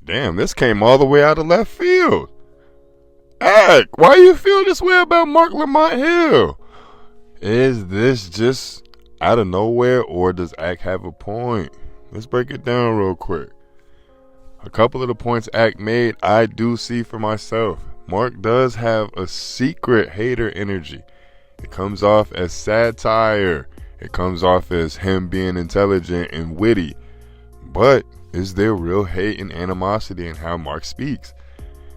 Damn, this came all the way out of left field. Ak, why you feel this way about Marc Lamont Hill? Is this just out of nowhere, or does Ak have a point? Let's break it down real quick. A couple of the points Ak made, I do see for myself. Marc does have a secret hater energy. It comes off as satire. It comes off as him being intelligent and witty. But is there real hate and animosity in how Marc speaks?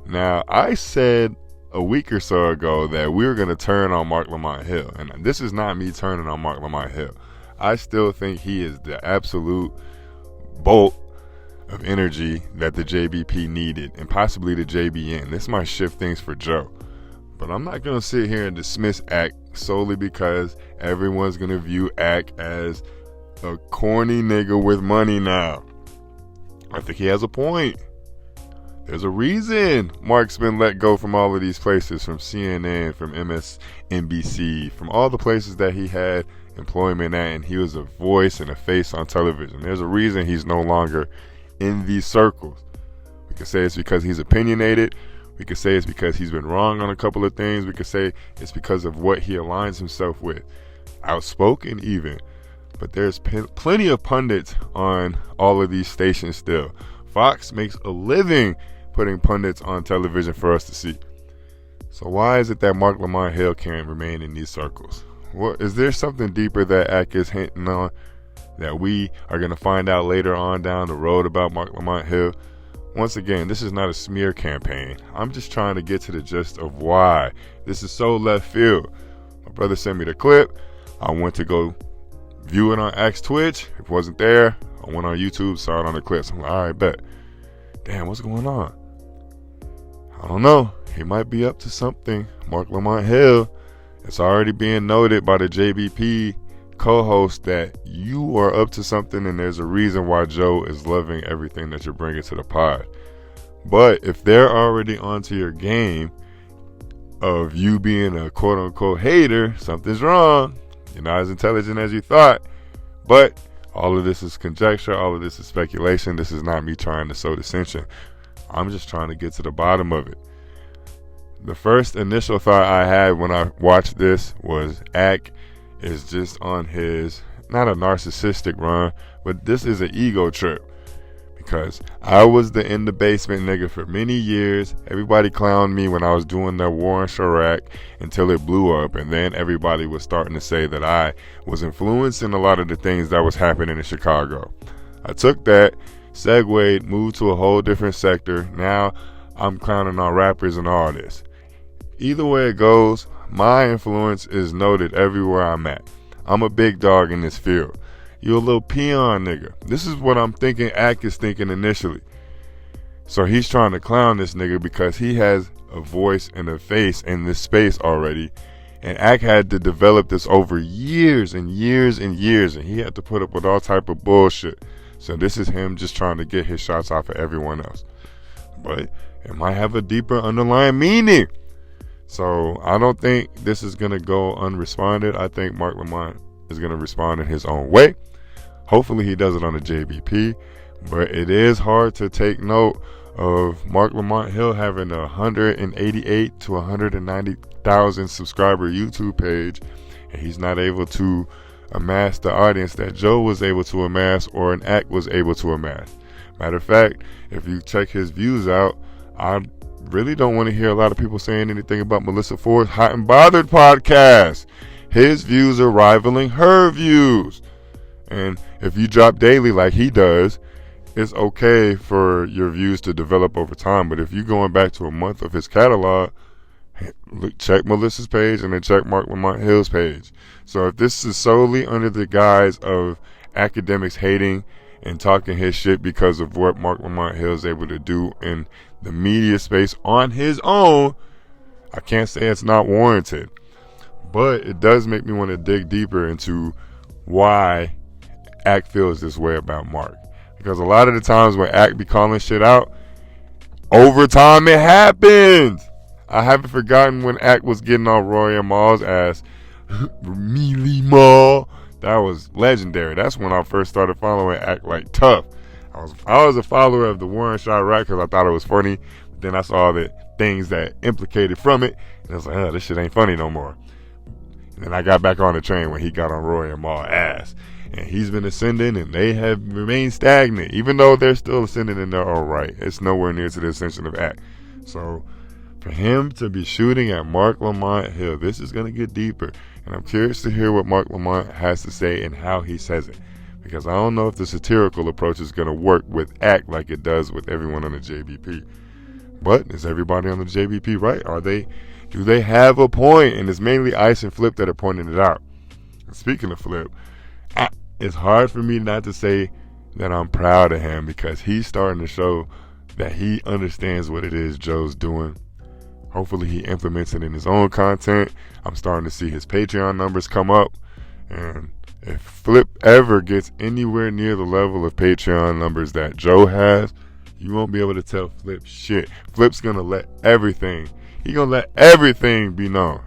Now, I said a week or so ago that we were going to turn on Marc Lamont Hill. And this is not me turning on Marc Lamont Hill. I still think he is the absolute bolt of energy that the JBP needed, and possibly the JBN. This might shift things for Joe. But I'm not going to sit here and dismiss Ak solely because everyone's going to view Ak as a corny nigga with money now. I think he has a point. There's a reason Marc's been let go from all of these places, from CNN, from MSNBC, from all the places that he had employment at, and he was a voice and a face on television. There's a reason he's no longer in these circles. We could say it's because he's opinionated. We could say it's because he's been wrong on a couple of things. We could say it's because of what he aligns himself with. Outspoken even. But there's plenty of pundits on all of these stations still. Fox makes a living putting pundits on television for us to see. So why is it that Marc Lamont Hill can't remain in these circles? What, is there something deeper that Ak is hinting on that we are going to find out later on down the road about Marc Lamont Hill? Once again, this is not a smear campaign. I'm just trying to get to the gist of why this is so left field. My brother sent me the clip. I went to go view it on Ak's Twitch. If it wasn't there, I went on YouTube, saw it on the clips. I'm like, all right, bet. Damn, what's going on? I don't know. He might be up to something. Marc Lamont Hill. It's already being noted by the JBP co-host that you are up to something, and there's a reason why Joe is loving everything that you're bringing to the pod. But if they're already onto your game of you being a quote-unquote hater, something's wrong. You're not as intelligent as you thought. But all of this is conjecture. All of this is speculation. This is not me trying to sow dissension. I'm just trying to get to the bottom of it. The first initial thought I had when I watched this was Ak is just on his, not a narcissistic run, but this is an ego trip. Because I was the in the basement nigga for many years. Everybody clowned me when I was doing that war in Chirac until it blew up. And then everybody was starting to say that I was influencing a lot of the things that was happening in Chicago. I took that, segued, moved to a whole different sector. Now I'm clowning on rappers and all this. Either way it goes, my influence is noted everywhere I'm at. I'm a big dog in this field. You a little peon nigga. This is what I'm thinking Ak is thinking initially. So he's trying to clown this nigga because he has a voice and a face in this space already. And Ak had to develop this over years and years and years. And he had to put up with all type of bullshit. So this is him just trying to get his shots off of everyone else. But it might have a deeper underlying meaning. So I don't think this is going to go unresponded. I think Marc Lamont is going to respond in his own way. Hopefully he does it on the JBP. But it is hard to take note of Marc Lamont Hill having a 188 to 190,000 subscriber YouTube page, and he's not able to amass the audience that Joe was able to amass or an Ak was able to amass. Matter of fact, if you check his views out, I really don't want to hear a lot of people saying anything about Melissa Ford's Hot and Bothered podcast. His views are rivaling her views. And if you drop daily like he does, it's okay for your views to develop over time. But if you're going back to a month of his catalog, check Melissa's page and then check Marc Lamont Hill's page. So if this is solely under the guise of Akademiks hating and talking his shit because of what Marc Lamont Hill is able to do in the media space on his own, I can't say it's not warranted. But it does make me want to dig deeper into why Ak feels this way about Marc. Because a lot of the times when Ak be calling shit out, over time it happens. I haven't forgotten when Ak was getting on Roy and Maul's ass. Mealy Maul. That was legendary. That's when I first started following Ak like tough. I was a follower of the Warren shot right because I thought it was funny. But then I saw the things that implicated from it, and I was like, this shit ain't funny no more. And then I got back on the train when he got on Roy and Maul ass. And he's been ascending, and they have remained stagnant. Even though they're still ascending and they're all right, it's nowhere near to the ascension of Act. So for him to be shooting at Marc Lamont Hill, this is going to get deeper. And I'm curious to hear what Marc Lamont has to say and how he says it. Because I don't know if the satirical approach is going to work with Act like it does with everyone on the JBP. But is everybody on the JBP right? Do they have a point? And it's mainly Ice and Flip that are pointing it out. And speaking of Flip, it's hard for me not to say that I'm proud of him because he's starting to show that he understands what it is Joe's doing. Hopefully he implements it in his own content. I'm starting to see his Patreon numbers come up. And if Flip ever gets anywhere near the level of Patreon numbers that Joe has, you won't be able to tell Flip shit. Flip's going to let everything be known.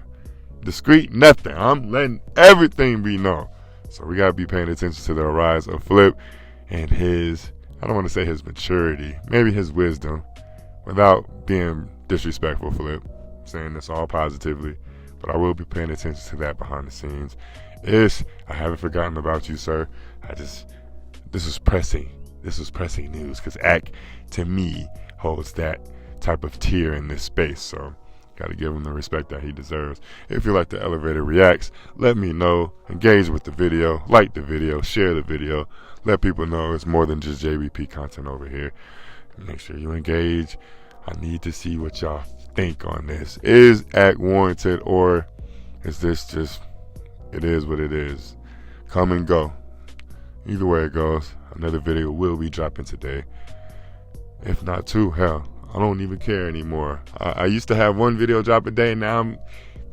Discreet, nothing. I'm letting everything be known. So we got to be paying attention to the rise of Flip and his, I don't want to say his maturity, maybe his wisdom, without being disrespectful, Flip. I'm saying this all positively, but I will be paying attention to that behind the scenes. I haven't forgotten about you, sir. This was pressing news because Act, to me, holds that type of tier in this space. So got to give him the respect that he deserves. If you like the Elevator Reacts, let me know. Engage with the video. Like the video. Share the video. Let people know it's more than just JBP content over here. Make sure you engage. I need to see what y'all think on this. Is Act warranted, or is this just, it is what it is? Come and go. Either way it goes, another video will be dropping today. If not two, hell, I don't even care anymore. I used to have one video drop a day. Now I'm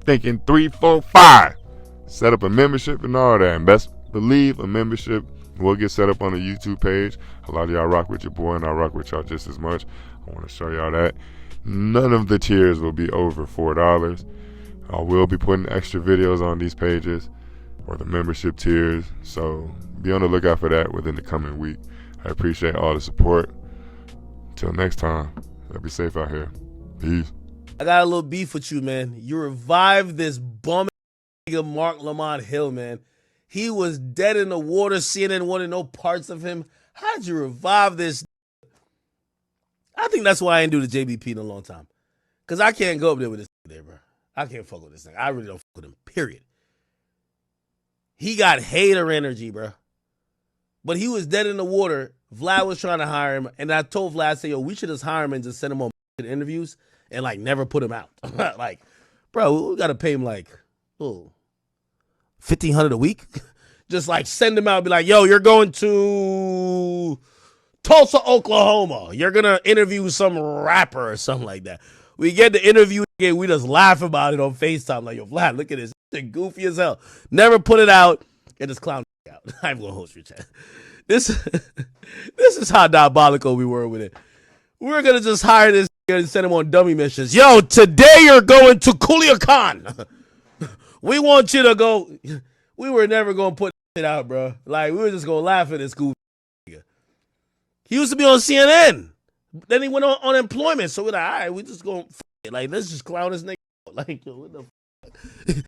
thinking 3, 4, 5. Set up a membership and all that. And best believe a membership will get set up on the YouTube page. A lot of y'all rock with your boy, and I rock with y'all just as much. I want to show y'all that. None of the tiers will be over $4. I will be putting extra videos on these pages or the membership tiers. So be on the lookout for that within the coming week. I appreciate all the support. Until next time. Y'all be safe out here. Peace. I got a little beef with you, man. You revived this bum nigga Marc Lamont Hill, man. He was dead in the water. CNN wanted no parts of him. How'd you revive this? I think that's why I ain't do the JBP in a long time. Because I can't go up there with this there, bro. I can't fuck with this thing. I really don't fuck with him, period. He got hater energy, bro. But he was dead in the water. Vlad was trying to hire him, and I told Vlad, I said, yo, we should just hire him and just send him on interviews and, like, never put him out. Like, bro, we got to pay him, like, $1,500 a week. Just, like, send him out and be like, yo, you're going to Tulsa, Oklahoma. You're going to interview some rapper or something like that. We get the interview again, we just laugh about it on FaceTime. Like, yo, Vlad, look at this. It's goofy as hell. Never put it out and just clown out. I'm going to host your chat. This is how diabolical we were with it. We're going to just hire this nigga and send him on dummy missions. Yo, today you're going to Culiacan. We want you to go. We were never going to put it out, bro. Like, we were just going to laugh at this goofy nigga. He used to be on CNN. Then he went on unemployment. So we're like, all right, we just going to, like, let's just clown this nigga. Like, yo, what the fuck?